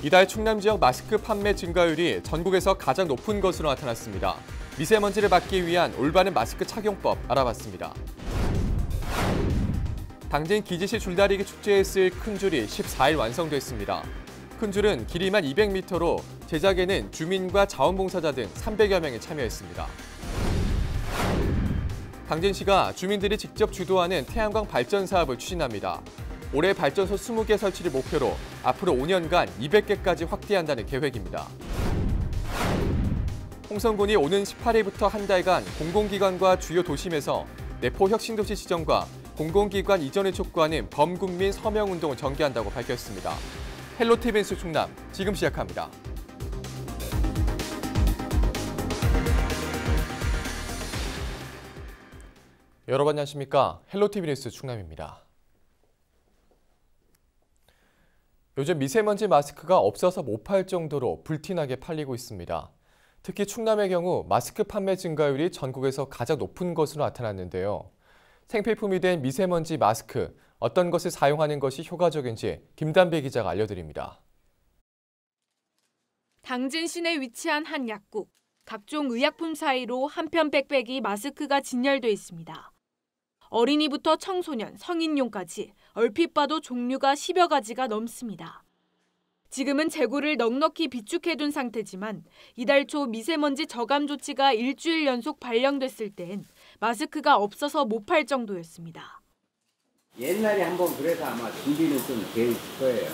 이달 충남 지역 마스크 판매 증가율이 전국에서 가장 높은 것으로 나타났습니다. 미세먼지를 막기 위한 올바른 마스크 착용법 알아봤습니다. 당진 기지시 줄다리기 축제에 쓰일 큰 줄이 14일 완성됐습니다. 큰 줄은 길이만 200m로 제작에는 주민과 자원봉사자 등 300여 명이 참여했습니다. 당진시가 주민들이 직접 주도하는 태양광 발전 사업을 추진합니다. 올해 발전소 20개 설치를 목표로 앞으로 5년간 200개까지 확대한다는 계획입니다. 홍성군이 오는 18일부터 한 달간 공공기관과 주요 도심에서 내포 혁신도시 지정과 공공기관 이전을 촉구하는 범국민 서명운동을 전개한다고 밝혔습니다. 헬로티비 뉴스 충남, 지금 시작합니다. 여러분 안녕하십니까? 헬로티비 뉴스 충남입니다. 요즘 미세먼지 마스크가 없어서 못 팔 정도로 불티나게 팔리고 있습니다. 특히 충남의 경우 마스크 판매 증가율이 전국에서 가장 높은 것으로 나타났는데요. 생필품이 된 미세먼지 마스크, 어떤 것을 사용하는 것이 효과적인지 김단비 기자가 알려드립니다. 당진 시내 위치한 한 약국. 각종 의약품 사이로 한편 빽빽이 마스크가 진열돼 있습니다. 어린이부터 청소년, 성인용까지 얼핏 봐도 종류가 10여 가지가 넘습니다. 지금은 재고를 넉넉히 비축해둔 상태지만 이달 초 미세먼지 저감 조치가 일주일 연속 발령됐을 땐 마스크가 없어서 못 팔 정도였습니다. 옛날에 한번 그래서 아마 준비는 좀 돼 있을 거예요.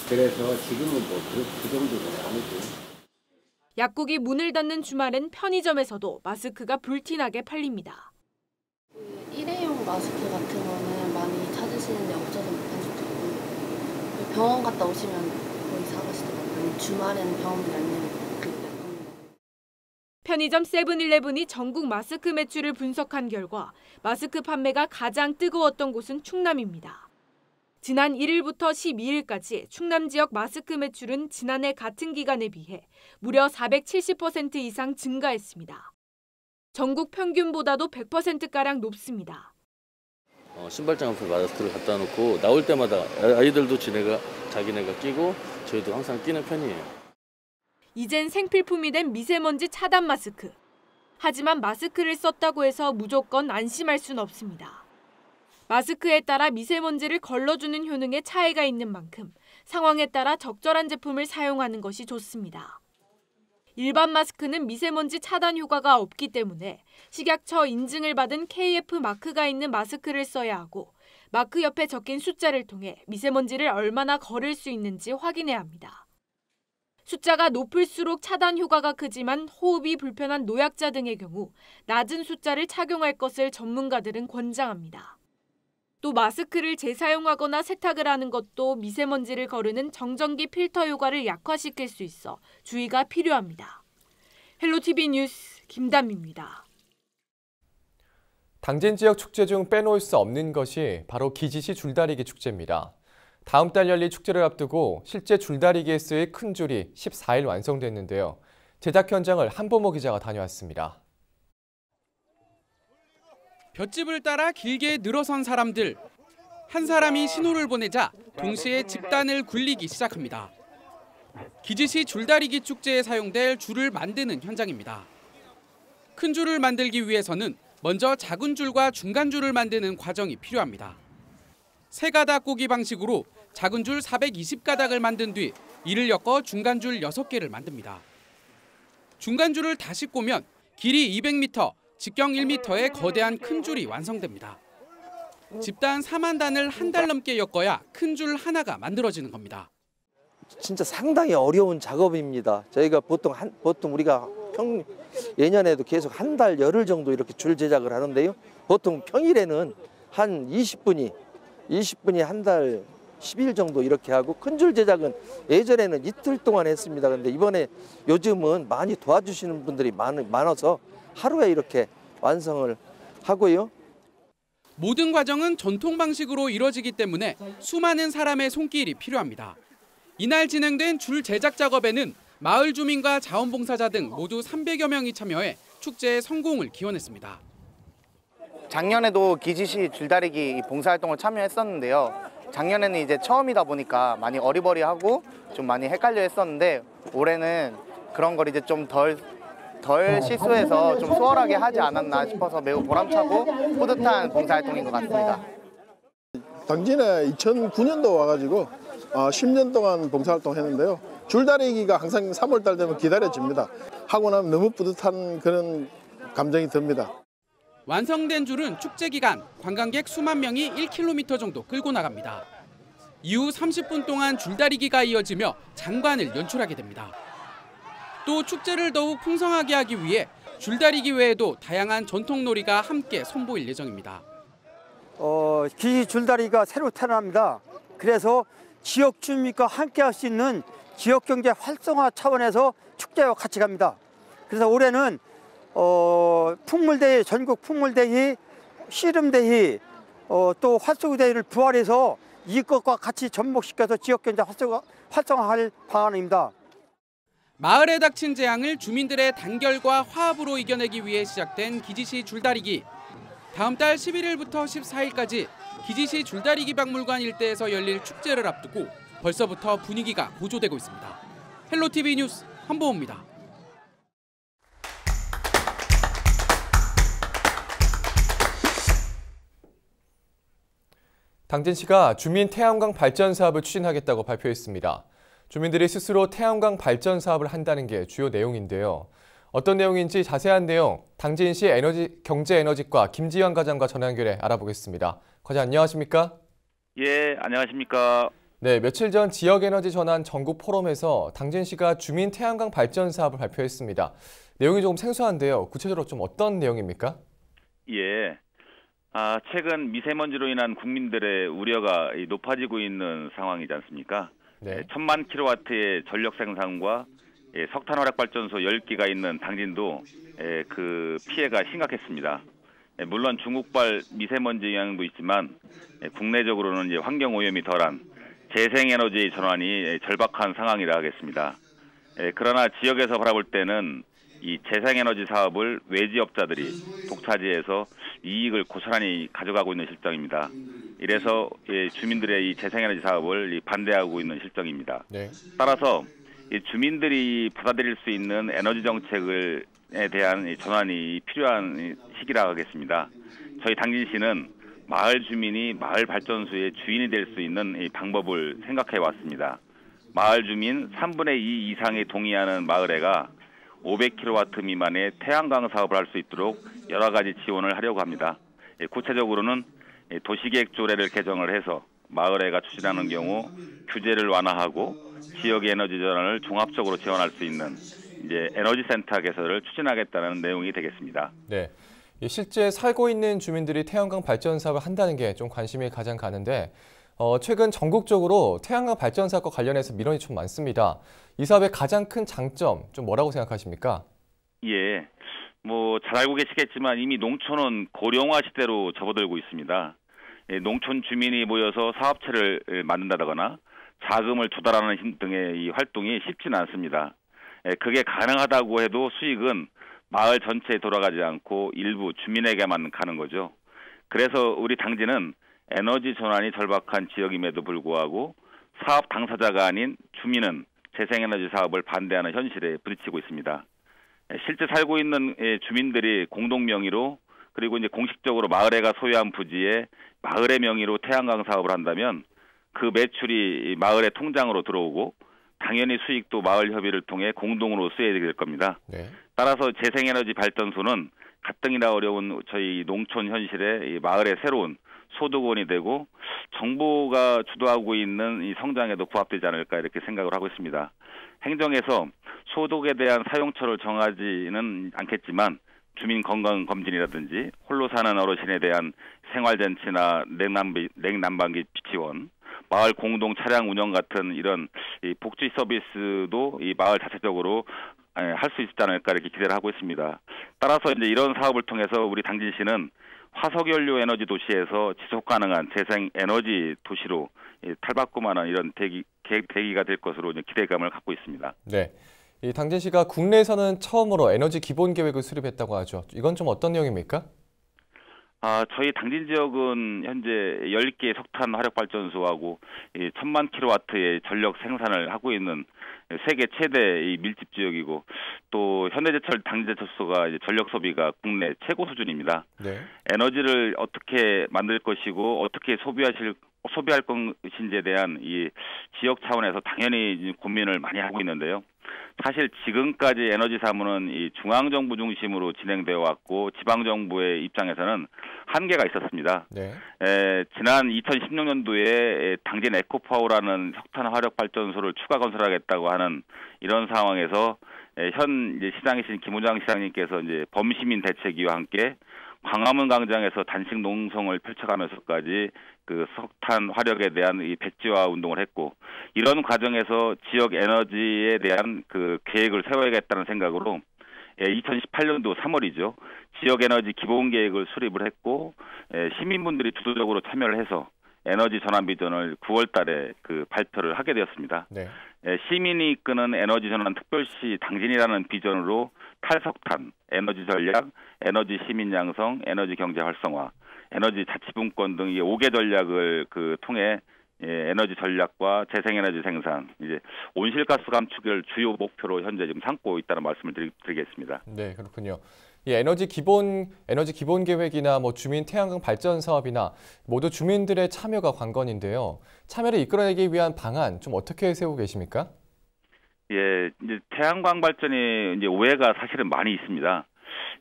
그래서 지금은 그 정도는 아니고. 약국이 문을 닫는 주말엔 편의점에서도 마스크가 불티나게 팔립니다. 일회용 마스크 같은 거는 많이 찾으시는데 없어서 못 파는 적도 있고 병원 갔다 오시면 거의 사가시더라고요. 주말에는 병원이 안 열리고. 편의점 세븐일레븐이 전국 마스크 매출을 분석한 결과 마스크 판매가 가장 뜨거웠던 곳은 충남입니다. 지난 1일부터 12일까지 충남 지역 마스크 매출은 지난해 같은 기간에 비해 무려 470% 이상 증가했습니다. 전국 평균보다도 100%가량 높습니다. 신발장 앞에 마스크를 갖다 놓고 나올 때마다 아이들도 자기네가 끼고 저희도 항상 끼는 편이에요. 이젠 생필품이 된 미세먼지 차단 마스크. 하지만 마스크를 썼다고 해서 무조건 안심할 순 없습니다. 마스크에 따라 미세먼지를 걸러주는 효능에 차이가 있는 만큼 상황에 따라 적절한 제품을 사용하는 것이 좋습니다. 일반 마스크는 미세먼지 차단 효과가 없기 때문에 식약처 인증을 받은 KF 마크가 있는 마스크를 써야 하고 마크 옆에 적힌 숫자를 통해 미세먼지를 얼마나 걸을 수 있는지 확인해야 합니다. 숫자가 높을수록 차단 효과가 크지만 호흡이 불편한 노약자 등의 경우 낮은 숫자를 착용할 것을 전문가들은 권장합니다. 또 마스크를 재사용하거나 세탁을 하는 것도 미세먼지를 거르는 정전기 필터 효과를 약화시킬 수 있어 주의가 필요합니다. 헬로티비 뉴스 김단미입니다. 당진 지역 축제 중 빼놓을 수 없는 것이 바로 기지시 줄다리기 축제입니다. 다음 달 열릴 축제를 앞두고 실제 줄다리기에 쓰일 큰 줄이 14일 완성됐는데요. 제작 현장을 한보모 기자가 다녀왔습니다. 볏짚을 따라 길게 늘어선 사람들. 한 사람이 신호를 보내자 동시에 집단을 굴리기 시작합니다. 기지시 줄다리기 축제에 사용될 줄을 만드는 현장입니다. 큰 줄을 만들기 위해서는 먼저 작은 줄과 중간 줄을 만드는 과정이 필요합니다. 세 가닥 꼬기 방식으로 작은 줄 420가닥을 만든 뒤 이를 엮어 중간 줄 6개를 만듭니다. 중간 줄을 다시 꼬면 길이 200m, 직경 1m의 거대한 큰 줄이 완성됩니다. 집단 4만 단을 한 달 넘게 엮어야 큰 줄 하나가 만들어지는 겁니다. 진짜 상당히 어려운 작업입니다. 저희가 보통 우리가 예년에도 계속 한 달 열흘 정도 이렇게 줄 제작을 하는데요. 보통 평일에는 한 20분이 한 달 10일 정도 이렇게 하고 큰 줄 제작은 예전에는 이틀 동안 했습니다. 그런데 이번에 요즘은 많이 도와주시는 분들이 많아서 하루에 이렇게 완성을 하고요. 모든 과정은 전통 방식으로 이뤄지기 때문에 수많은 사람의 손길이 필요합니다. 이날 진행된 줄 제작 작업에는 마을 주민과 자원봉사자 등 모두 300여 명이 참여해 축제의 성공을 기원했습니다. 작년에도 기지시 줄다리기 봉사활동을 참여했었는데요. 작년에는 이제 처음이다 보니까 많이 어리버리하고 좀 많이 헷갈려 했었는데 올해는 그런 걸 이제 좀 덜 실수해서 좀 수월하게 하지 않았나 싶어서 매우 보람차고 뿌듯한 봉사활동인 것 같습니다. 당진에 2009년도 와가지고 10년 동안 봉사활동 했는데요. 줄다리기가 항상 3월달 되면 기다려집니다. 하고 나면 너무 뿌듯한 그런 감정이 듭니다. 완성된 줄은 축제 기간 관광객 수만 명이 1km 정도 끌고 나갑니다. 이후 30분 동안 줄다리기가 이어지며 장관을 연출하게 됩니다. 또 축제를 더욱 풍성하게 하기 위해 줄다리기 외에도 다양한 전통놀이가 함께 선보일 예정입니다. 기지 줄다리기가 새로 태어납니다. 그래서 지역 주민과 함께 할 수 있는 지역경제 활성화 차원에서 축제와 같이 갑니다. 그래서 올해는 풍물대회, 전국 풍물대회, 씨름대회, 또 활쏘기대회를 부활해서 이것과 같이 접목시켜서 지역경제 활성화할 방안입니다. 마을에 닥친 재앙을 주민들의 단결과 화합으로 이겨내기 위해 시작된 기지시 줄다리기. 다음 달 11일부터 14일까지 기지시 줄다리기 박물관 일대에서 열릴 축제를 앞두고 벌써부터 분위기가 고조되고 있습니다. 헬로티비 뉴스 한보호입니다. 당진시가 주민 태양광 발전 사업을 추진하겠다고 발표했습니다. 주민들이 스스로 태양광 발전 사업을 한다는 게 주요 내용인데요. 어떤 내용인지 자세한 내용 당진시 경제에너지과 김지현 과장과 전화 연결해 알아보겠습니다. 과장 안녕하십니까? 예, 안녕하십니까? 네, 며칠 전 지역에너지 전환 전국 포럼에서 당진시가 주민 태양광 발전 사업을 발표했습니다. 내용이 조금 생소한데요. 구체적으로 좀 어떤 내용입니까? 예. 최근 미세먼지로 인한 국민들의 우려가 높아지고 있는 상황이지 않습니까? 네. 1000만 킬로와트의 전력 생산과 석탄 화력 발전소 10기가 있는 당진도 그 피해가 심각했습니다. 물론 중국발 미세먼지 영향도 있지만 국내적으로는 이제 환경 오염이 덜한 재생에너지 전환이 절박한 상황이라 하겠습니다. 그러나 지역에서 바라볼 때는 이 재생에너지 사업을 외지업자들이 독차지해서 이익을 고스란히 가져가고 있는 실정입니다. 이래서 주민들의 이 재생에너지 사업을 반대하고 있는 실정입니다. 네. 따라서 주민들이 받아들일 수 있는 에너지 정책에 대한 전환이 필요한 시기라 하겠습니다. 저희 당진시는 마을 주민이 마을 발전소의 주인이 될 수 있는 이 방법을 생각해 왔습니다. 마을 주민 3분의 2 이상이 동의하는 마을회가 500kW 미만의 태양광 사업을 할 수 있도록 여러 가지 지원을 하려고 합니다. 구체적으로는 도시계획 조례를 개정을 해서 마을회가 추진하는 경우 규제를 완화하고 지역 에너지 전환을 종합적으로 지원할 수 있는 이제 에너지 센터 개설을 추진하겠다는 내용이 되겠습니다. 네. 실제 살고 있는 주민들이 태양광 발전 사업을 한다는 게 좀 관심이 가장 가는데 최근 전국적으로 태양광 발전 사업과 관련해서 민원이 좀 많습니다. 이 사업의 가장 큰 장점 좀 뭐라고 생각하십니까? 예, 잘 알고 계시겠지만 이미 농촌은 고령화 시대로 접어들고 있습니다. 농촌 주민이 모여서 사업체를 만든다거나 자금을 조달하는 등의 이 활동이 쉽지는 않습니다. 그게 가능하다고 해도 수익은 마을 전체에 돌아가지 않고 일부 주민에게만 가는 거죠. 그래서 우리 당진은 에너지 전환이 절박한 지역임에도 불구하고 사업 당사자가 아닌 주민은 재생에너지 사업을 반대하는 현실에 부딪히고 있습니다. 실제 살고 있는 주민들이 공동 명의로 그리고 이제 공식적으로 마을회가 소유한 부지에 마을의 명의로 태양광 사업을 한다면 그 매출이 마을의 통장으로 들어오고 당연히 수익도 마을 협의를 통해 공동으로 수혜되게 될 겁니다. 네. 따라서 재생에너지 발전소는 가뜩이나 어려운 저희 농촌 현실에 이 마을의 새로운 소득원이 되고 정부가 주도하고 있는 이 성장에도 부합되지 않을까 이렇게 생각을 하고 있습니다. 행정에서 소득에 대한 사용처를 정하지는 않겠지만 주민 건강 검진이라든지 홀로 사는 어르신에 대한 생활잔치나 냉난방기 지원, 마을 공동 차량 운영 같은 이런 이 복지 서비스도 이 마을 자체적으로 할 수 있지 않을까 이렇게 기대를 하고 있습니다. 따라서 이제 이런 사업을 통해서 우리 당진시는 화석연료 에너지 도시에서 지속 가능한 재생 에너지 도시로 탈바꿈하는 이런 계기가 될 것으로 기대감을 갖고 있습니다. 네, 이 당진시가 국내에서는 처음으로 에너지 기본 계획을 수립했다고 하죠. 이건 좀 어떤 내용입니까? 저희 당진 지역은 현재 10개 석탄 화력 발전소하고 1000만 킬로와트의 전력 생산을 하고 있는 세계 최대 밀집 지역이고, 또 현대제철 당진제철소가 전력 소비가 국내 최고 수준입니다. 네. 에너지를 어떻게 만들 것이고 어떻게 소비할 것인지에 대한 이 지역 차원에서 당연히 고민을 많이 하고 있는데요. 사실 지금까지 에너지 사무는 이 중앙정부 중심으로 진행되어 왔고, 지방정부의 입장에서는 한계가 있었습니다. 네. 지난 2016년도에 당진 에코파워라는 석탄 화력 발전소를 추가 건설하겠다고 하는 이런 상황에서 현 시장이신 김우장 시장님께서 이제 범시민 대책위와 함께 광화문 광장에서 단식 농성을 펼쳐가면서까지 그 석탄 화력에 대한 이 백지화 운동을 했고, 이런 과정에서 지역 에너지에 대한 그 계획을 세워야겠다는 생각으로 2018년도 3월이죠. 지역 에너지 기본 계획을 수립을 했고, 시민분들이 주도적으로 참여를 해서 에너지 전환 비전을 9월 달에 그 발표를 하게 되었습니다. 네. 시민이 이끄는 에너지 전환 특별시 당진이라는 비전으로 탈석탄, 에너지 전략, 에너지 시민 양성, 에너지 경제 활성화, 에너지 자치분권 등 이 5개 전략을 통해 에너지 전략과 재생에너지 생산, 이제 온실가스 감축을 주요 목표로 현재 지금 삼고 있다는 말씀을 드리겠습니다. 네, 그렇군요. 이 에너지 기본 계획이나 주민 태양광 발전 사업이나 모두 주민들의 참여가 관건인데요. 참여를 이끌어내기 위한 방안 좀 어떻게 세우고 계십니까? 예, 이제 태양광 발전이 이제 오해가 사실은 많이 있습니다.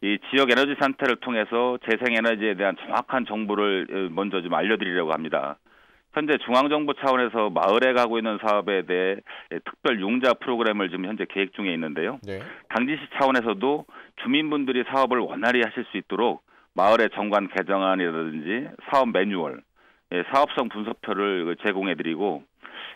이 지역 에너지 산태를 통해서 재생에너지에 대한 정확한 정보를 먼저 좀 알려드리려고 합니다. 현재 중앙정부 차원에서 마을에 가고 있는 사업에 대해 특별 융자 프로그램을 지금 현재 계획 중에 있는데요. 네. 당진시 차원에서도 주민분들이 사업을 원활히 하실 수 있도록 마을의 정관 개정안이라든지 사업 매뉴얼, 사업성 분석표를 제공해드리고,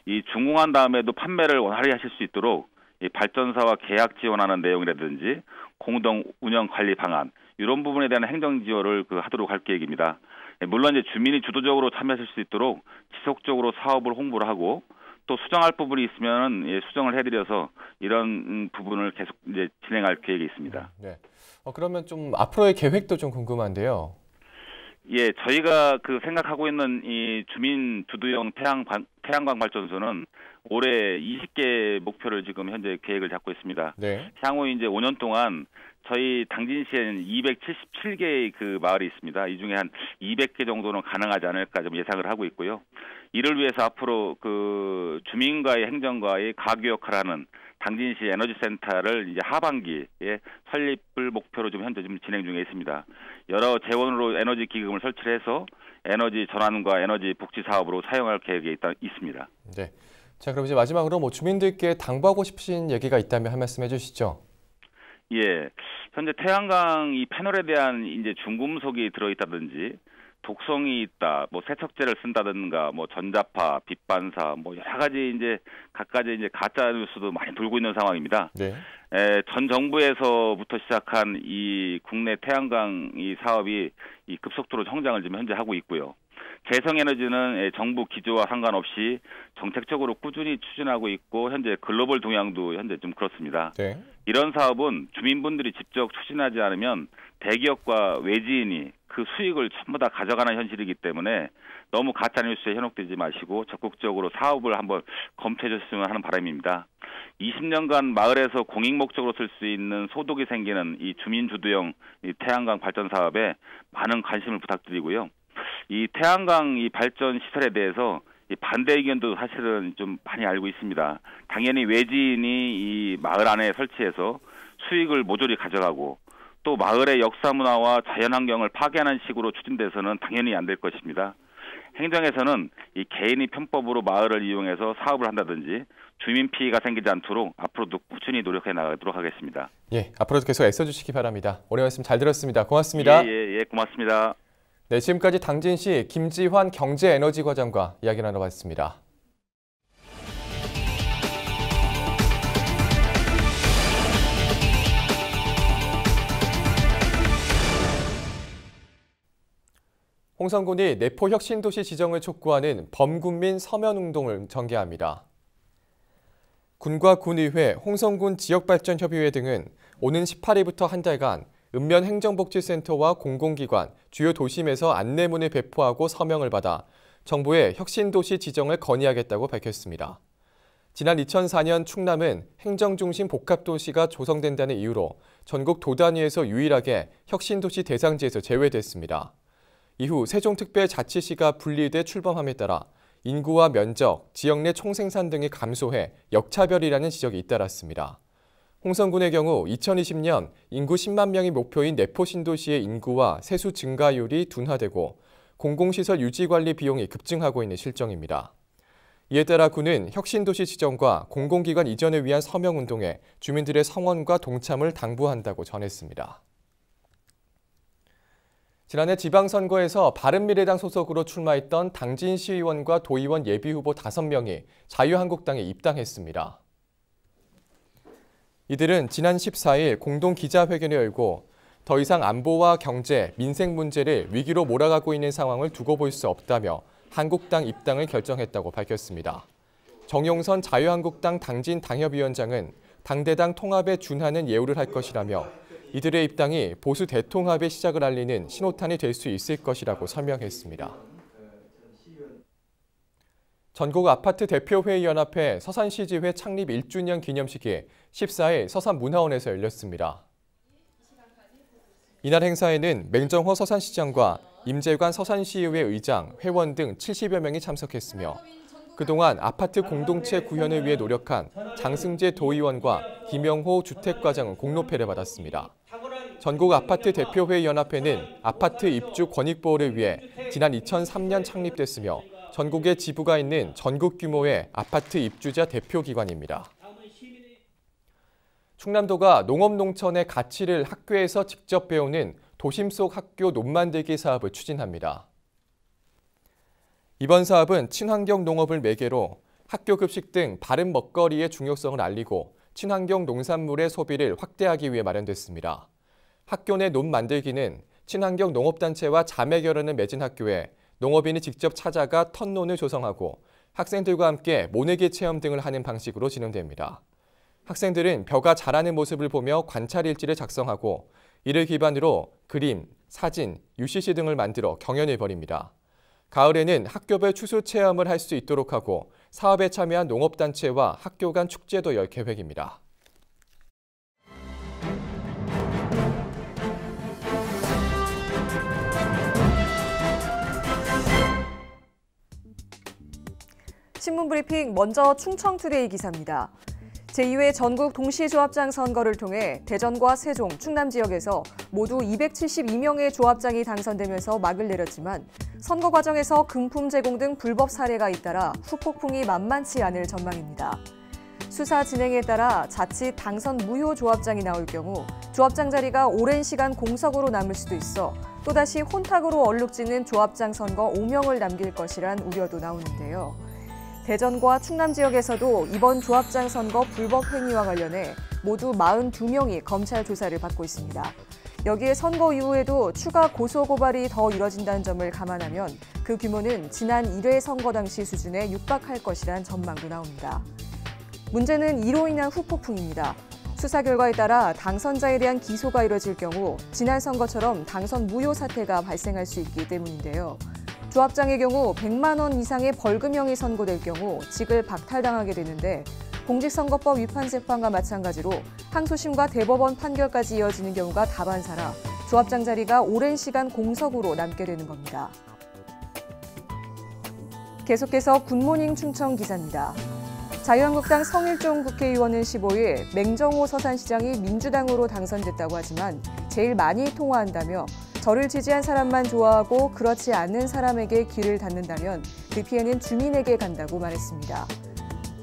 이 준공한 다음에도 판매를 원활히 하실 수 있도록 이 발전사와 계약 지원하는 내용이라든지 공동 운영 관리 방안, 이런 부분에 대한 행정 지원을 하도록 할 계획입니다. 물론 이제 주민이 주도적으로 참여하실 수 있도록 지속적으로 사업을 홍보를 하고, 또 수정할 부분이 있으면 수정을 해드려서 이런 부분을 계속 이제 진행할 계획이 있습니다. 네. 그러면 좀 앞으로의 계획도 좀 궁금한데요. 예, 저희가 생각하고 있는 이 주민 주도형 태양광 발전소는 올해 20개 목표를 지금 현재 계획을 잡고 있습니다. 네. 향후 이제 5년 동안 저희 당진시에는 277개의 그 마을이 있습니다. 이 중에 한 200개 정도는 가능하지 않을까 좀 예상을 하고 있고요. 이를 위해서 앞으로 그 주민과의 행정과의 가교 역할을 하는 당진시 에너지센터를 이제 하반기에 설립을 목표로 좀 현재 지금 진행 중에 있습니다. 여러 재원으로 에너지 기금을 설치를 해서 에너지 전환과 에너지 복지 사업으로 사용할 계획이 있습니다. 네. 자, 그럼 이제 마지막으로 주민들께 당부하고 싶으신 얘기가 있다면 한 말씀 해주시죠. 예, 현재 태양광 이 패널에 대한 이제 중금속이 들어있다든지 독성이 있다, 세척제를 쓴다든가, 전자파, 빛반사, 여러 가지 이제 갖가지 이제 가짜 뉴스도 많이 돌고 있는 상황입니다. 네. 전 정부에서부터 시작한 이 국내 태양광 이 사업이 이 급속도로 성장을 지금 현재 하고 있고요. 재생에너지는 정부 기조와 상관없이 정책적으로 꾸준히 추진하고 있고, 현재 글로벌 동향도 현재 좀 그렇습니다. 네. 이런 사업은 주민분들이 직접 추진하지 않으면 대기업과 외지인이 그 수익을 전부 다 가져가는 현실이기 때문에 너무 가짜뉴스에 현혹되지 마시고 적극적으로 사업을 한번 검토해 주셨으면 하는 바람입니다. 20년간 마을에서 공익 목적으로 쓸 수 있는 소득이 생기는 이 주민 주도형 이 태양광 발전 사업에 많은 관심을 부탁드리고요. 이 태양광 이 발전 시설에 대해서 이 반대 의견도 사실은 좀 많이 알고 있습니다. 당연히 외지인이 이 마을 안에 설치해서 수익을 모조리 가져가고, 또 마을의 역사 문화와 자연환경을 파괴하는 식으로 추진돼서는 당연히 안 될 것입니다. 행정에서는 이 개인이 편법으로 마을을 이용해서 사업을 한다든지 주민 피해가 생기지 않도록 앞으로도 꾸준히 노력해 나가도록 하겠습니다. 예, 앞으로도 계속 애써주시기 바랍니다. 오늘 말씀 잘 들었습니다. 고맙습니다. 예, 고맙습니다. 네, 지금까지 당진시 김지환 경제에너지과장과 이야기 나눠봤습니다. 홍성군이 내포 혁신도시 지정을 촉구하는 범군민 서면운동을 전개합니다. 군과 군의회, 홍성군 지역발전협의회 등은 오는 18일부터 한 달간 읍면행정복지센터와 공공기관, 주요 도심에서 안내문을 배포하고 서명을 받아 정부의 혁신도시 지정을 건의하겠다고 밝혔습니다. 지난 2004년 충남은 행정중심 복합도시가 조성된다는 이유로 전국 도단위에서 유일하게 혁신도시 대상지에서 제외됐습니다. 이후 세종특별자치시가 분리돼 출범함에 따라 인구와 면적, 지역 내 총생산 등이 감소해 역차별이라는 지적이 잇따랐습니다. 홍성군의 경우 2020년 인구 10만 명이 목표인 내포신도시의 인구와 세수 증가율이 둔화되고 공공시설 유지관리 비용이 급증하고 있는 실정입니다. 이에 따라 군은 혁신도시 지정과 공공기관 이전을 위한 서명운동에 주민들의 성원과 동참을 당부한다고 전했습니다. 지난해 지방선거에서 바른미래당 소속으로 출마했던 당진 시의원과 도의원 예비후보 5명이 자유한국당에 입당했습니다. 이들은 지난 14일 공동기자회견을 열고 더 이상 안보와 경제, 민생 문제를 위기로 몰아가고 있는 상황을 두고 볼 수 없다며 한국당 입당을 결정했다고 밝혔습니다. 정용선 자유한국당 당진 당협위원장은 당대당 통합에 준하는 예우를 할 것이라며 이들의 입당이 보수 대통합의 시작을 알리는 신호탄이 될 수 있을 것이라고 설명했습니다. 전국아파트대표회의연합회 서산시지회 창립 1주년 기념식이 14일 서산문화원에서 열렸습니다. 이날 행사에는 맹정호 서산시장과 임재관 서산시의회 의장, 회원 등 70여 명이 참석했으며 그동안 아파트 공동체 구현을 위해 노력한 장승재 도의원과 김영호 주택과장은 공로패를 받았습니다. 전국아파트대표회의연합회는 아파트 입주 권익보호를 위해 지난 2003년 창립됐으며 전국에 지부가 있는 전국 규모의 아파트 입주자 대표기관입니다. 충남도가 농업농촌의 가치를 학교에서 직접 배우는 도심 속 학교 논만들기 사업을 추진합니다. 이번 사업은 친환경 농업을 매개로 학교 급식 등 바른 먹거리의 중요성을 알리고 친환경 농산물의 소비를 확대하기 위해 마련됐습니다. 학교 내 논 만들기는 친환경 농업단체와 자매 결연을 맺은 학교에 농업인이 직접 찾아가 텃논을 조성하고 학생들과 함께 모내기 체험 등을 하는 방식으로 진행됩니다. 학생들은 벼가 자라는 모습을 보며 관찰 일지를 작성하고 이를 기반으로 그림, 사진, UCC 등을 만들어 경연을 벌입니다. 가을에는 학교별 추수 체험을 할 수 있도록 하고 사업에 참여한 농업단체와 학교 간 축제도 열 계획입니다. 신문브리핑 먼저 충청투데이 기사입니다. 제2회 전국 동시조합장 선거를 통해 대전과 세종, 충남 지역에서 모두 272명의 조합장이 당선되면서 막을 내렸지만 선거 과정에서 금품 제공 등 불법 사례가 잇따라 후폭풍이 만만치 않을 전망입니다. 수사 진행에 따라 자칫 당선 무효 조합장이 나올 경우 조합장 자리가 오랜 시간 공석으로 남을 수도 있어 또다시 혼탁으로 얼룩지는 조합장 선거 오명을 남길 것이란 우려도 나오는데요. 대전과 충남 지역에서도 이번 조합장 선거 불법 행위와 관련해 모두 42명이 검찰 조사를 받고 있습니다. 여기에 선거 이후에도 추가 고소고발이 더 이뤄진다는 점을 감안하면 그 규모는 지난 1회 선거 당시 수준에 육박할 것이란 전망도 나옵니다. 문제는 이로 인한 후폭풍입니다. 수사 결과에 따라 당선자에 대한 기소가 이뤄질 경우 지난 선거처럼 당선 무효 사태가 발생할 수 있기 때문인데요. 조합장의 경우 100만 원 이상의 벌금형이 선고될 경우 직을 박탈당하게 되는데 공직선거법 위반 재판과 마찬가지로 항소심과 대법원 판결까지 이어지는 경우가 다반사라 조합장 자리가 오랜 시간 공석으로 남게 되는 겁니다. 계속해서 굿모닝 충청 기사입니다. 자유한국당 성일종 국회의원은 15일 맹정호 서산시장이 민주당으로 당선됐다고 하지만 제일 많이 통화한다며 저를 지지한 사람만 좋아하고 그렇지 않는 사람에게 귀를 닫는다면 그 피해는 주민에게 간다고 말했습니다.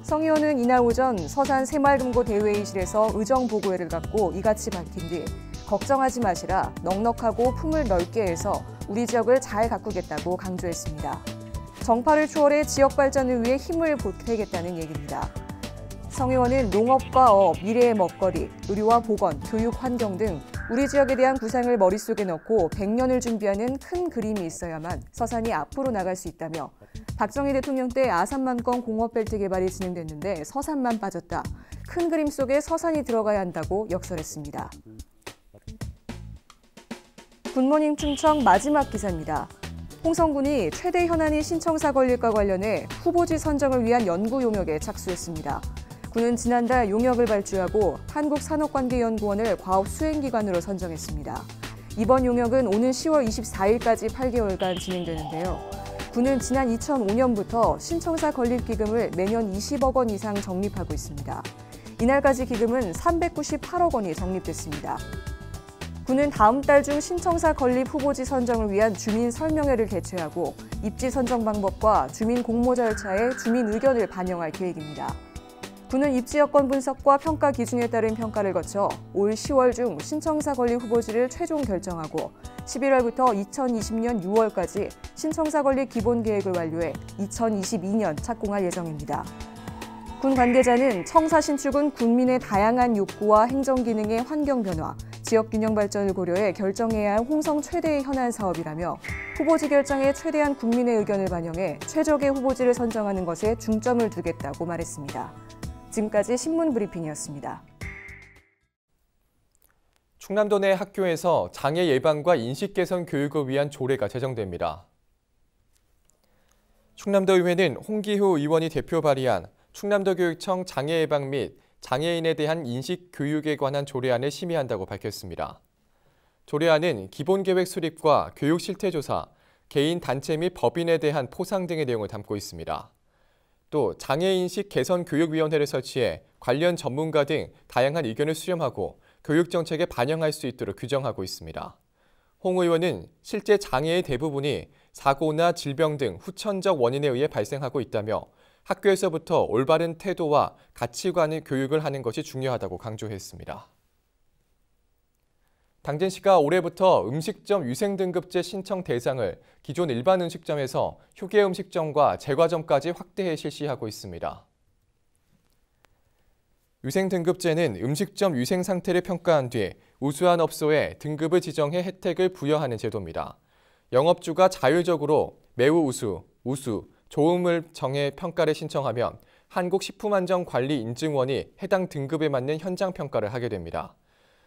성 의원은 이날 오전 서산 새마을금고 대회의실에서 의정보고회를 갖고 이같이 밝힌 뒤 걱정하지 마시라 넉넉하고 품을 넓게 해서 우리 지역을 잘 가꾸겠다고 강조했습니다. 정파를 초월해 지역 발전을 위해 힘을 보태겠다는 얘기입니다. 성 의원은 농업과 업, 미래의 먹거리, 의료와 보건, 교육, 환경 등 우리 지역에 대한 구상을 머릿속에 넣고 100년을 준비하는 큰 그림이 있어야만 서산이 앞으로 나갈 수 있다며 박정희 대통령 때 아산만권 공업벨트 개발이 진행됐는데 서산만 빠졌다. 큰 그림 속에 서산이 들어가야 한다고 역설했습니다. 굿모닝 충청 마지막 기사입니다. 홍성군이 최대 현안이 신청사 건립과 관련해 후보지 선정을 위한 연구 용역에 착수했습니다. 군은 지난달 용역을 발주하고 한국산업관계연구원을 과업 수행기관으로 선정했습니다. 이번 용역은 오는 10월 24일까지 8개월간 진행되는데요. 군은 지난 2005년부터 신청사 건립 기금을 매년 20억 원 이상 적립하고 있습니다. 이날까지 기금은 398억 원이 적립됐습니다. 군은 다음 달 중 신청사 건립 후보지 선정을 위한 주민 설명회를 개최하고 입지 선정 방법과 주민 공모 절차에 주민 의견을 반영할 계획입니다. 군은 입지 여건 분석과 평가 기준에 따른 평가를 거쳐 올 10월 중 신청사 건립 후보지를 최종 결정하고 11월부터 2020년 6월까지 신청사 건립 기본 계획을 완료해 2022년 착공할 예정입니다. 군 관계자는 청사 신축은 군민의 다양한 욕구와 행정 기능의 환경 변화, 지역 균형 발전을 고려해 결정해야 할 홍성 최대의 현안 사업이라며 후보지 결정에 최대한 국민의 의견을 반영해 최적의 후보지를 선정하는 것에 중점을 두겠다고 말했습니다. 지금까지 신문 브리핑이었습니다. 충남도 내 학교에서 장애 예방과 인식 개선 교육을 위한 조례가 제정됩니다. 충남도의회는 홍기후 의원이 대표 발의한 충남도교육청 장애 예방 및 장애인에 대한 인식 교육에 관한 조례안을 심의한다고 밝혔습니다. 조례안은 기본계획 수립과 교육 실태조사, 개인, 단체 및 법인에 대한 포상 등의 내용을 담고 있습니다. 또 장애인식 개선교육위원회를 설치해 관련 전문가 등 다양한 의견을 수렴하고 교육정책에 반영할 수 있도록 규정하고 있습니다. 홍 의원은 실제 장애의 대부분이 사고나 질병 등 후천적 원인에 의해 발생하고 있다며 학교에서부터 올바른 태도와 가치관의 교육을 하는 것이 중요하다고 강조했습니다. 당진시가 올해부터 음식점 위생등급제 신청 대상을 기존 일반 음식점에서 휴게 음식점과 제과점까지 확대해 실시하고 있습니다. 위생등급제는 음식점 위생 상태를 평가한 뒤 우수한 업소에 등급을 지정해 혜택을 부여하는 제도입니다. 영업주가 자율적으로 매우 우수, 우수, 좋음을 정해 평가를 신청하면 한국식품안전관리인증원이 해당 등급에 맞는 현장 평가를 하게 됩니다.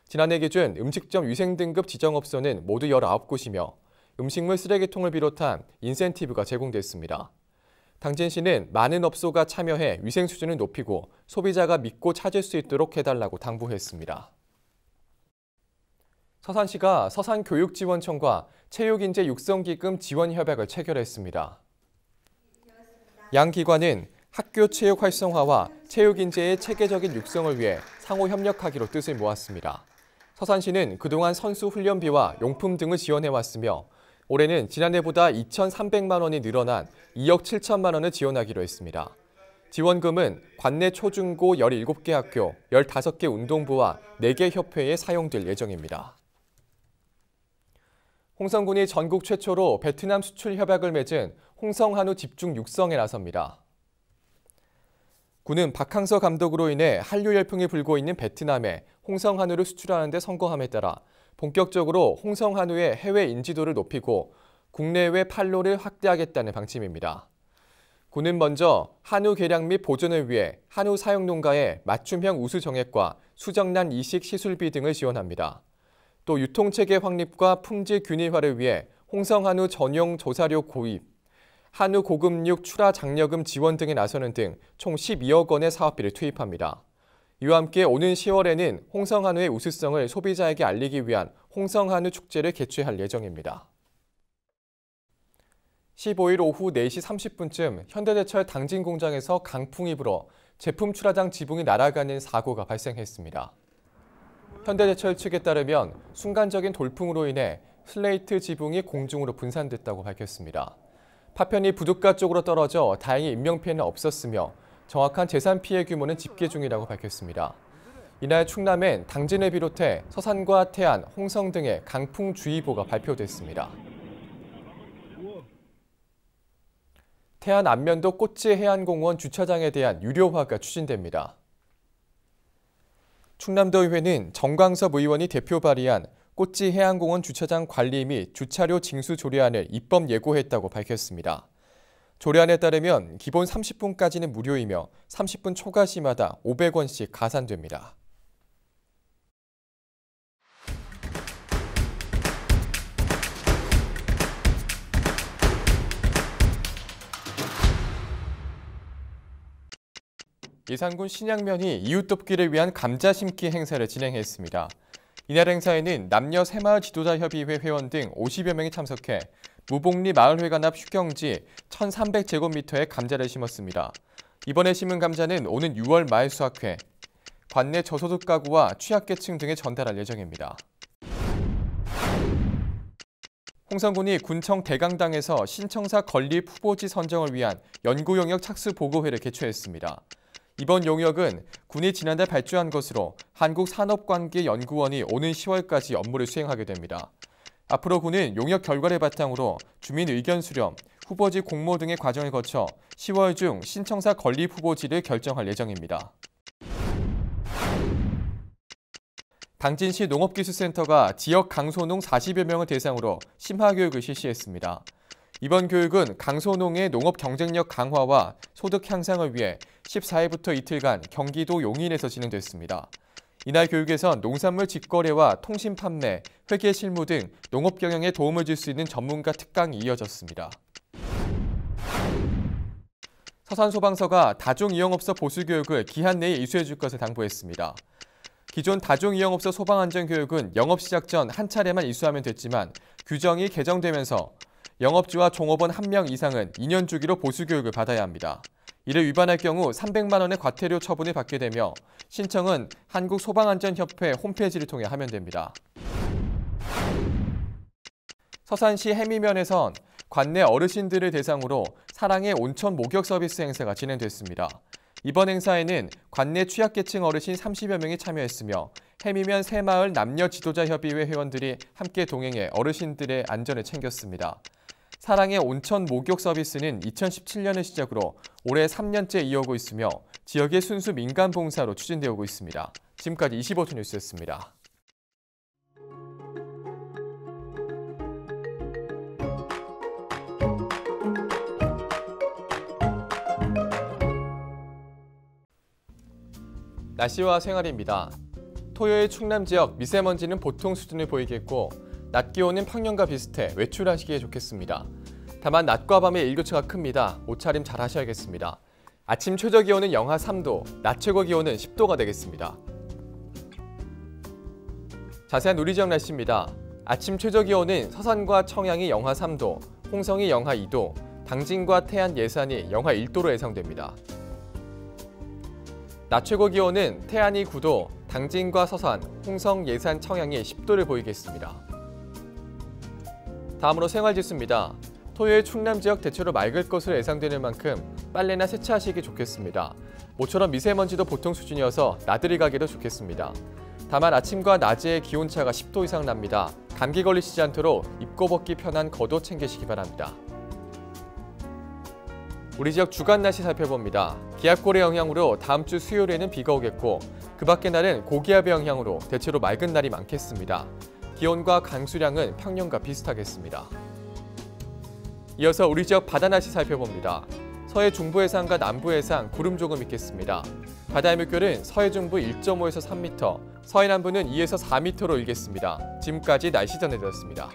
지난해 기준 음식점 위생등급 지정업소는 모두 19곳이며 음식물 쓰레기통을 비롯한 인센티브가 제공됐습니다. 당진시는 많은 업소가 참여해 위생 수준을 높이고 소비자가 믿고 찾을 수 있도록 해달라고 당부했습니다. 서산시가 서산교육지원청과 체육인재 육성기금 지원 협약을 체결했습니다. 양 기관은 학교 체육 활성화와 체육인재의 체계적인 육성을 위해 상호 협력하기로 뜻을 모았습니다. 서산시는 그동안 선수 훈련비와 용품 등을 지원해왔으며 올해는 지난해보다 2,300만 원이 늘어난 2억 7천만 원을 지원하기로 했습니다. 지원금은 관내 초중고 17개 학교, 15개 운동부와 4개 협회에 사용될 예정입니다. 홍성군이 전국 최초로 베트남 수출 협약을 맺은 홍성한우 집중 육성에 나섭니다. 군은 박항서 감독으로 인해 한류 열풍이 불고 있는 베트남에 홍성한우를 수출하는 데 성공함에 따라 본격적으로 홍성한우의 해외 인지도를 높이고 국내외 판로를 확대하겠다는 방침입니다. 군은 먼저 한우 개량 및 보존을 위해 한우 사육 농가에 맞춤형 우수 정액과 수정란 이식 시술비 등을 지원합니다. 또 유통체계 확립과 품질 균일화를 위해 홍성한우 전용 조사료 고입, 한우 고급육 출하 장려금 지원 등에 나서는 등 총 12억 원의 사업비를 투입합니다. 이와 함께 오는 10월에는 홍성한우의 우수성을 소비자에게 알리기 위한 홍성한우 축제를 개최할 예정입니다. 15일 오후 4시 30분쯤 현대제철 당진 공장에서 강풍이 불어 제품 출하장 지붕이 날아가는 사고가 발생했습니다. 현대제철 측에 따르면 순간적인 돌풍으로 인해 슬레이트 지붕이 공중으로 분산됐다고 밝혔습니다. 파편이 부둣가 쪽으로 떨어져 다행히 인명피해는 없었으며 정확한 재산 피해 규모는 집계 중이라고 밝혔습니다. 이날 충남엔 당진을 비롯해 서산과 태안, 홍성 등의 강풍주의보가 발표됐습니다. 태안 안면도 꽃지 해안공원 주차장에 대한 유료화가 추진됩니다. 충남도의회는 정광섭 의원이 대표 발의한 꽃지 해안공원 주차장 관리 및 주차료 징수 조례안을 입법 예고했다고 밝혔습니다. 조례안에 따르면 기본 30분까지는 무료이며 30분 초과 시마다 500원씩 가산됩니다. 예산군 신양면이 이웃 돕기를 위한 감자 심기 행사를 진행했습니다. 이날 행사에는 남녀 새마을 지도자협의회 회원 등 50여 명이 참석해 무복리 마을회관 앞 휴경지 1,300제곱미터의 감자를 심었습니다. 이번에 심은 감자는 오는 6월 말 수확해 관내 저소득 가구와 취약계층 등에 전달할 예정입니다. 홍성군이 군청 대강당에서 신청사 건립 후보지 선정을 위한 연구용역 착수보고회를 개최했습니다. 이번 용역은 군이 지난달 발주한 것으로 한국산업관계연구원이 오는 10월까지 업무를 수행하게 됩니다. 앞으로 군은 용역 결과를 바탕으로 주민 의견 수렴, 후보지 공모 등의 과정을 거쳐 10월 중 신청사 건립 후보지를 결정할 예정입니다. 당진시 농업기술센터가 지역 강소농 40여 명을 대상으로 심화교육을 실시했습니다. 이번 교육은 강소농의 농업 경쟁력 강화와 소득 향상을 위해 14일부터 이틀간 경기도 용인에서 진행됐습니다. 이날 교육에선 농산물 직거래와 통신 판매, 회계 실무 등 농업 경영에 도움을 줄 수 있는 전문가 특강이 이어졌습니다. 서산소방서가 다중이용업소 보수교육을 기한 내에 이수해 줄 것을 당부했습니다. 기존 다중이용업소 소방안전교육은 영업 시작 전 한 차례만 이수하면 됐지만 규정이 개정되면서 영업주와 종업원 1명 이상은 2년 주기로 보수교육을 받아야 합니다. 이를 위반할 경우 300만 원의 과태료 처분을 받게 되며 신청은 한국소방안전협회 홈페이지를 통해 하면 됩니다. 서산시 해미면에선 관내 어르신들을 대상으로 사랑의 온천 목욕 서비스 행사가 진행됐습니다. 이번 행사에는 관내 취약계층 어르신 30여 명이 참여했으며 해미면 새마을 남녀 지도자협의회 회원들이 함께 동행해 어르신들의 안전을 챙겼습니다. 사랑의 온천 목욕 서비스는 2017년을 시작으로 올해 3년째 이어오고 있으며 지역의 순수 민간 봉사로 추진되어 오고 있습니다. 지금까지 25초 뉴스였습니다. 날씨와 생활입니다. 토요일 충남 지역 미세먼지는 보통 수준을 보이겠고 낮 기온은 평년과 비슷해 외출하시기에 좋겠습니다. 다만 낮과 밤의 일교차가 큽니다. 옷차림 잘 하셔야겠습니다. 아침 최저 기온은 영하 3도, 낮 최고 기온은 10도가 되겠습니다. 자세한 우리 지역 날씨입니다. 아침 최저 기온은 서산과 청양이 영하 3도, 홍성이 영하 2도, 당진과 태안, 예산이 영하 1도로 예상됩니다. 낮 최고 기온은 태안이 9도, 당진과 서산, 홍성, 예산, 청양이 10도를 보이겠습니다. 다음으로 생활지수입니다. 토요일 충남 지역 대체로 맑을 것으로 예상되는 만큼 빨래나 세차하시기 좋겠습니다. 모처럼 미세먼지도 보통 수준이어서 나들이 가기도 좋겠습니다. 다만 아침과 낮의 기온차가 10도 이상 납니다. 감기 걸리시지 않도록 입고 벗기 편한 겉옷 챙기시기 바랍니다. 우리 지역 주간 날씨 살펴봅니다. 기압골의 영향으로 다음 주 수요일에는 비가 오겠고 그 밖의 날은 고기압의 영향으로 대체로 맑은 날이 많겠습니다. 기온과 강수량은 평년과 비슷하겠습니다. 이어서 우리 지역 바다 날씨 살펴봅니다. 서해 중부 해상과 남부 해상 구름 조금 있겠습니다. 바다의 물결은 서해 중부 1.5에서 3m, 서해 남부는 2에서 4m로 일겠습니다. 지금까지 날씨 전해드렸습니다.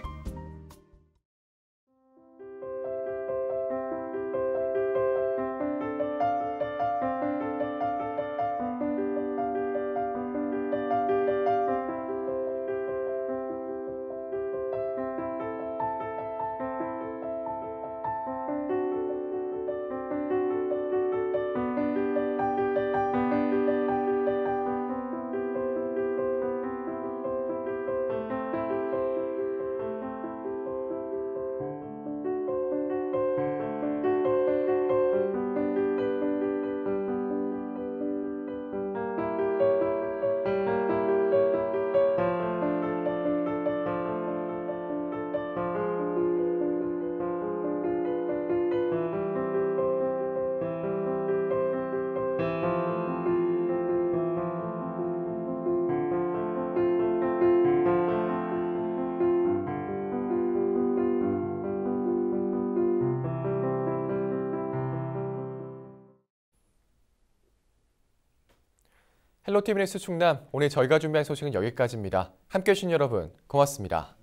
헬로티비 뉴스 충남, 오늘 저희가 준비한 소식은 여기까지입니다. 함께해 주신 여러분 고맙습니다.